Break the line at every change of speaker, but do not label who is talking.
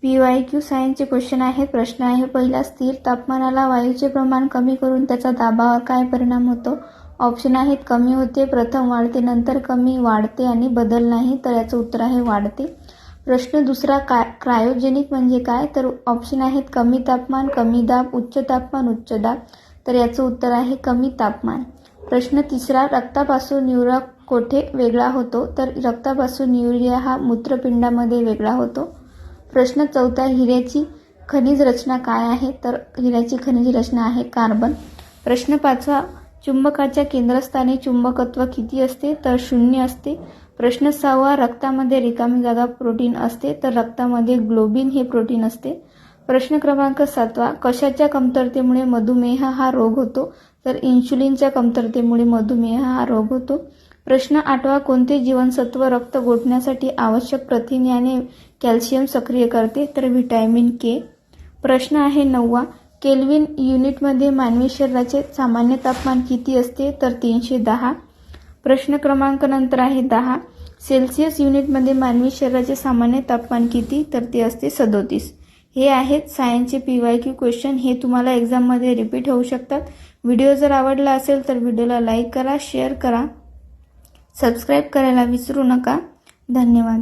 PYQ सायन्सचे question आहे. प्रश्न आहे पहिला, स्थिर तापमानाला वायूचे प्रमाण कमी करून त्याचा दाबावर काय परिणाम होतो? ऑप्शन आहेत कमी होते, प्रथम वाढते, नंतर कमी, वाढते आणि बदल नाही. तर याचं उत्तर आहे वाढते. प्रश्न दुसरा, क्रायोजेनिक म्हणजे काय? तर ऑप्शन आहेत कमी तापमान, कमी दाब, उच्च तापमान, उच्च दाब. तर याचं उत्तर आहे कमी तापमान. प्रश्न तिसरा, रक्तापासून युरिया कोठे वेगळा होतो? तर रक्तापासून युरिया हा मूत्रपिंडामध्ये वेगळा होतो. प्रश्न चौथा, हिऱ्याची खनिज रचना काय आहे? तर हिऱ्याची खनिज रचना आहे कार्बन. प्रश्न पाचवा, चुंबकाच्या केंद्रस्थानी चुंबकत्व किती असते? तर 0 असते. प्रश्न सहावा, रक्तामध्ये रिकामी जागा प्रोटीन असते, तर रक्तामध्ये ग्लोबिन हे प्रोटीन असते. प्रश्न क्रमांक 7वा, कशाच्या कमतरतेमुळे मधुमेह हा रोग होतो? तर इन्शुलिनच्या कमतरतेमुळे मधुमेह हा रोग होतो. प्रश्न 8वा, कोणते जीवनसत्व रक्त गोठण्यासाठी आवश्यक प्रथिने आणि कॅल्शियम सक्रिय करते? तर व्हिटॅमिन के. प्रश्न आहे 9वा, केल्विन युनिटमध्ये मानवी शरीराचे सामान्य तापमान किती असते? तर 310. प्रश्न क्रमांक नंतर आहे 10, सेल्सिअस युनिटमध्ये मानवी शरीराचे सामान्य तापमान किती? तर ते असते 37. हे आहेत सायन्सचे PYQ क्वेश्चन. हे तुम्हाला एक्झाममध्ये रिपीट होऊ शकतात. व्हिडिओ जर आवडला असेल तर व्हिडिओला लाईक करा, शेअर करा, सबस्क्राईब करायला विसरू नका. धन्यवाद.